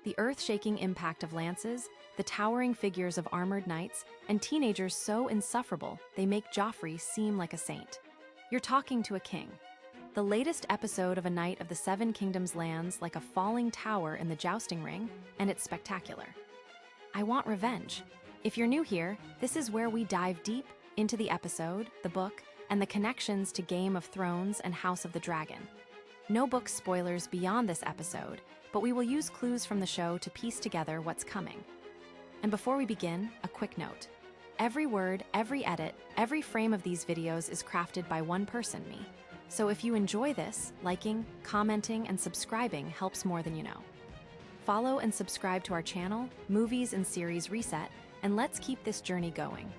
The earth-shaking impact of lances, the towering figures of armored knights, and teenagers so insufferable they make Joffrey seem like a saint. You're talking to a king. The latest episode of A Knight of the Seven Kingdoms lands like a falling tower in the jousting ring, and it's spectacular. I want revenge. If you're new here, this is where we dive deep into the episode, the book, and the connections to Game of Thrones and House of the Dragon. No book spoilers beyond this episode, but we will use clues from the show to piece together what's coming. And before we begin, a quick note. Every word, every edit, every frame of these videos is crafted by one person, me. So if you enjoy this, liking, commenting, and subscribing helps more than you know. Follow and subscribe to our channel, Movies and Series Reset, and let's keep this journey going.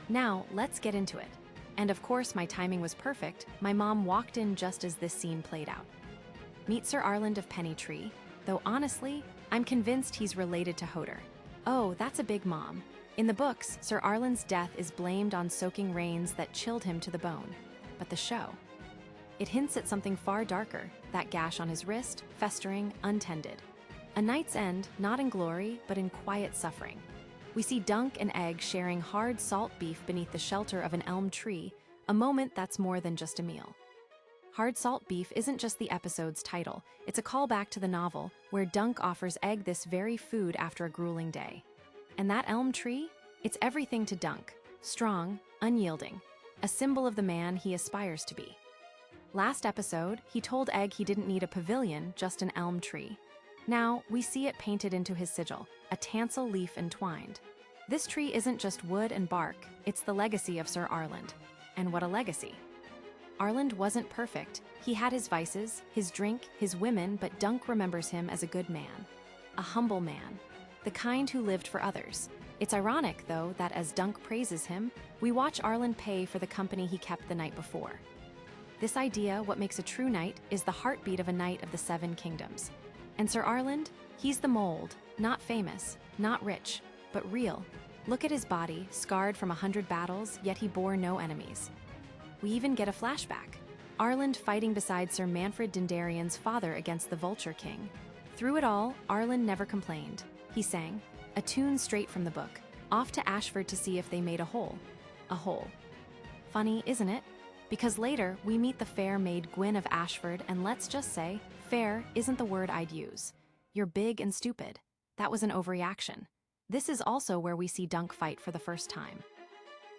Now, let's get into it. And of course, my timing was perfect. My mom walked in just as this scene played out. Meet Sir Arland of Pennytree, though honestly, I'm convinced he's related to Hodor. Oh, that's a big mom. In the books, Sir Arland's death is blamed on soaking rains that chilled him to the bone. But the show? It hints at something far darker, that gash on his wrist, festering, untended. A night's end, not in glory, but in quiet suffering. We see Dunk and Egg sharing hard salt beef beneath the shelter of an elm tree, a moment that's more than just a meal. Hard salt beef isn't just the episode's title, it's a callback to the novel, where Dunk offers Egg this very food after a grueling day. And that elm tree? It's everything to Dunk. Strong, unyielding, a symbol of the man he aspires to be. Last episode, he told Egg he didn't need a pavilion, just an elm tree. Now, we see it painted into his sigil, a tansel leaf entwined. This tree isn't just wood and bark, it's the legacy of Sir Arland. And what a legacy. Arland wasn't perfect. He had his vices, his drink, his women, but Dunk remembers him as a good man. A humble man. The kind who lived for others. It's ironic, though, that as Dunk praises him, we watch Arland pay for the company he kept the night before. This idea, what makes a true knight, is the heartbeat of a knight of the Seven Kingdoms. And Sir Arland? He's the mold, not famous, not rich, but real. Look at his body, scarred from 100 battles, yet he bore no enemies. We even get a flashback. Arland fighting beside Sir Manfred Dindarian's father against the Vulture King. Through it all, Arland never complained. He sang, a tune straight from the book, off to Ashford to see if they made a hole. A hole. Funny, isn't it? Because later, we meet the fair maid Gwyn of Ashford, and let's just say, fair isn't the word I'd use. You're big and stupid. That was an overreaction. This is also where we see Dunk fight for the first time.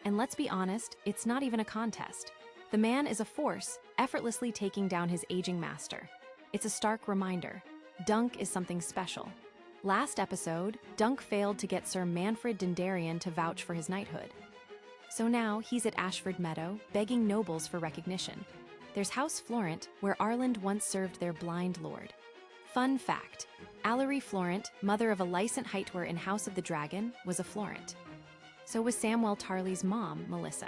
And let's be honest, it's not even a contest. The man is a force, effortlessly taking down his aging master. It's a stark reminder. Dunk is something special. Last episode, Dunk failed to get Sir Manfred Dindarian to vouch for his knighthood. So now he's at Ashford Meadow, begging nobles for recognition. There's House Florent, where Arland once served their blind lord. Fun fact, Allery Florent, mother of a licent Hightower in House of the Dragon, was a Florent. So was Samwell Tarly's mom, Melissa.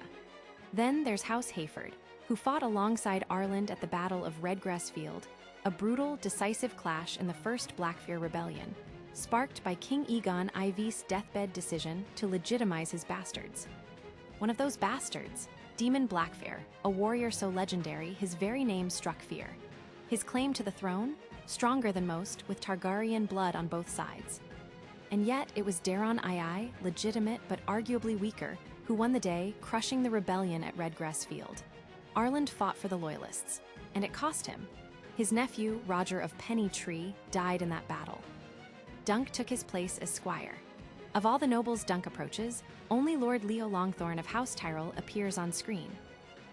Then there's House Hayford, who fought alongside Arland at the Battle of Redgrass Field, a brutal, decisive clash in the First Blackfyre Rebellion, sparked by King Aegon IV's deathbed decision to legitimize his bastards. One of those bastards, Daemon Blackfyre, a warrior so legendary his very name struck fear. His claim to the throne? Stronger than most, with Targaryen blood on both sides. And yet, it was Daeron II, legitimate but arguably weaker, who won the day, crushing the rebellion at Redgrass Field. Arland fought for the Loyalists, and it cost him. His nephew, Roger of Pennytree, died in that battle. Dunk took his place as squire. Of all the nobles Dunk approaches, only Lord Leo Longthorn of House Tyrell appears on screen.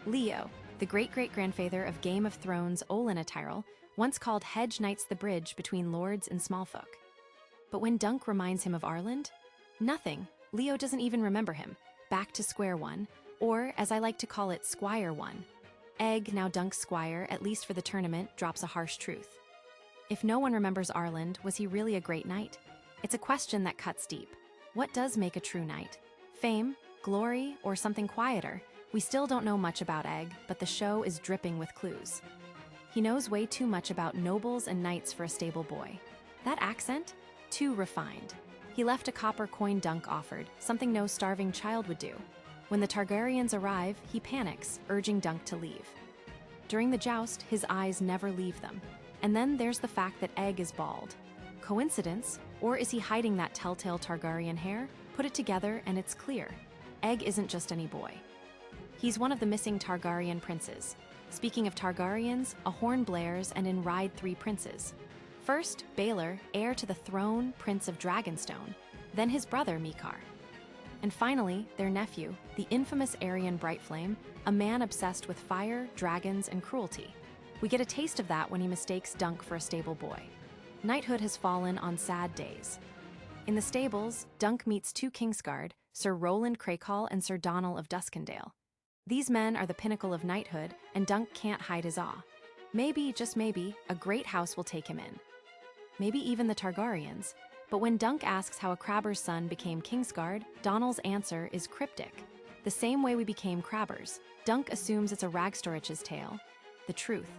Leo, the great-great-grandfather of Game of Thrones' Olenna Tyrell, once called Hedge Knights the bridge between lords and smallfolk. But when Dunk reminds him of Arland? Nothing. Leo doesn't even remember him. Back to square one, or, as I like to call it, Squire one. Egg, now Dunk's squire, at least for the tournament, drops a harsh truth. If no one remembers Arland, was he really a great knight? It's a question that cuts deep. What does make a true knight? Fame, glory, or something quieter? We still don't know much about Egg, but the show is dripping with clues. He knows way too much about nobles and knights for a stable boy. That accent? Too refined. He left a copper coin Dunk offered, something no starving child would do. When the Targaryens arrive, he panics, urging Dunk to leave. During the joust, his eyes never leave them. And then there's the fact that Egg is bald. Coincidence? Or is he hiding that telltale Targaryen hair? Put it together and it's clear. Egg isn't just any boy. He's one of the missing Targaryen princes. Speaking of Targaryens, a horn blares and in ride 3 princes. First, Baelor, heir to the throne, Prince of Dragonstone, then his brother Mikar. And finally, their nephew, the infamous Aryan Brightflame, a man obsessed with fire, dragons, and cruelty. We get a taste of that when he mistakes Dunk for a stable boy. Knighthood has fallen on sad days. In the stables, Dunk meets 2 Kingsguard, Sir Roland Crakehall and Sir Donal of Duskendale. These men are the pinnacle of knighthood, and Dunk can't hide his awe. Maybe, just maybe, a great house will take him in. Maybe even the Targaryens. But when Dunk asks how a crabber's son became Kingsguard, Donal's answer is cryptic. The same way we became crabbers, Dunk assumes it's a Ragstorich's tale. The truth.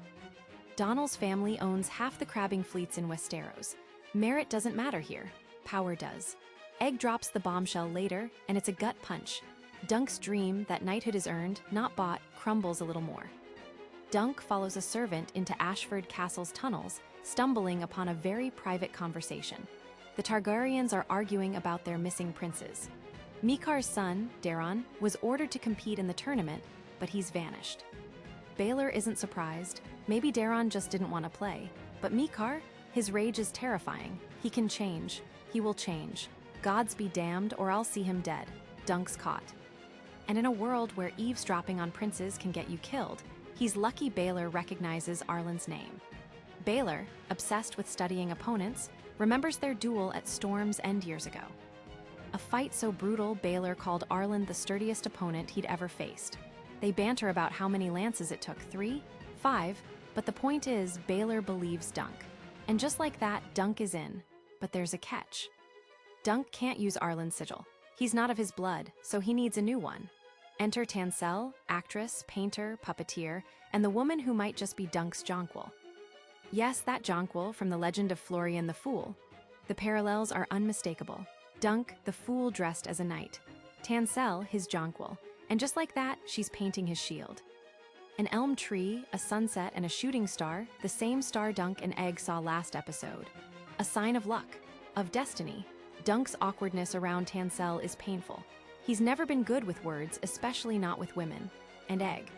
Donal's family owns half the crabbing fleets in Westeros. Merit doesn't matter here. Power does. Egg drops the bombshell later, and it's a gut punch. Dunk's dream that knighthood is earned, not bought, crumbles a little more. Dunk follows a servant into Ashford Castle's tunnels, stumbling upon a very private conversation. The Targaryens are arguing about their missing princes. Mikar's son, Daeron, was ordered to compete in the tournament, but he's vanished. Baelor isn't surprised. Maybe Daeron just didn't want to play. But Mikar? His rage is terrifying. He can change. He will change. Gods be damned, or I'll see him dead. Dunk's caught. And in a world where eavesdropping on princes can get you killed, he's lucky Baelor recognizes Arlen's name. Baelor, obsessed with studying opponents, remembers their duel at Storm's End years ago. A fight so brutal, Baelor called Arlen the sturdiest opponent he'd ever faced. They banter about how many lances it took, 3? 5? But the point is, Baelor believes Dunk. And just like that, Dunk is in. But there's a catch. Dunk can't use Arlen's sigil. He's not of his blood, so he needs a new one. Enter Tanselle, actress, painter, puppeteer, and the woman who might just be Dunk's jonquil. Yes, that jonquil from the legend of Florian the Fool. The parallels are unmistakable. Dunk, the fool dressed as a knight. Tanselle, his jonquil. And just like that, she's painting his shield. An elm tree, a sunset, and a shooting star, the same star Dunk and Egg saw last episode. A sign of luck, of destiny. Dunk's awkwardness around Tanselle is painful. He's never been good with words, especially not with women. And Egg.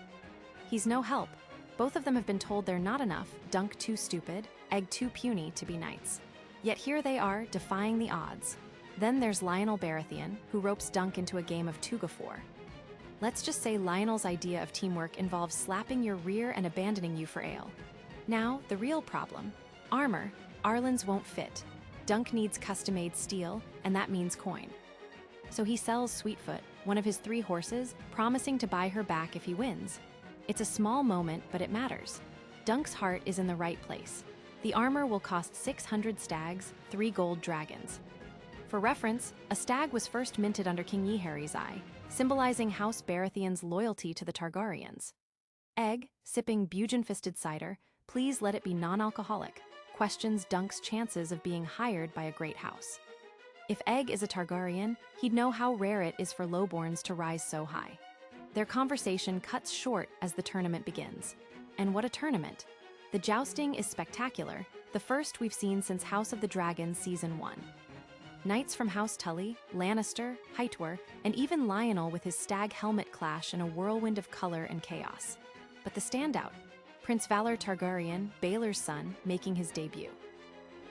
He's no help. Both of them have been told they're not enough, Dunk too stupid, Egg too puny to be knights. Yet here they are, defying the odds. Then there's Lionel Baratheon, who ropes Dunk into a game of Tugafor. Let's just say Lionel's idea of teamwork involves slapping your rear and abandoning you for ale. Now, the real problem. Armor. Arlen's won't fit. Dunk needs custom-made steel, and that means coin. So he sells Sweetfoot, one of his 3 horses, promising to buy her back if he wins. It's a small moment, but it matters. Dunk's heart is in the right place. The armor will cost 600 stags, 3 gold dragons. For reference, a stag was first minted under King Yehary's eye, symbolizing House Baratheon's loyalty to the Targaryens. Egg, sipping Bugen-fisted cider, please let it be non-alcoholic, questions Dunk's chances of being hired by a great house. If Egg is a Targaryen, he'd know how rare it is for lowborns to rise so high. Their conversation cuts short as the tournament begins. And what a tournament! The jousting is spectacular, the first we've seen since House of the Dragon Season 1. Knights from House Tully, Lannister, Hightower, and even Lionel with his stag helmet clash in a whirlwind of color and chaos. But the standout, Prince Valar Targaryen, Baelor's son, making his debut.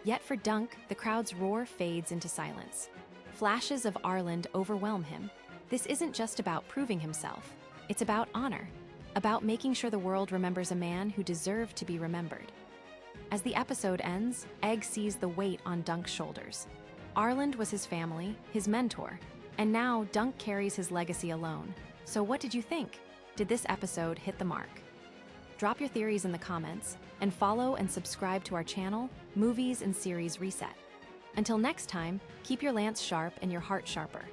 Yet for Dunk, the crowd's roar fades into silence. Flashes of Arlen overwhelm him. This isn't just about proving himself. It's about honor. About making sure the world remembers a man who deserved to be remembered. As the episode ends, Egg sees the weight on Dunk's shoulders. Arlen was his family, his mentor, and now Dunk carries his legacy alone. So what did you think? Did this episode hit the mark? Drop your theories in the comments, and follow and subscribe to our channel, Movies and Series Reset. Until next time, keep your lance sharp and your heart sharper.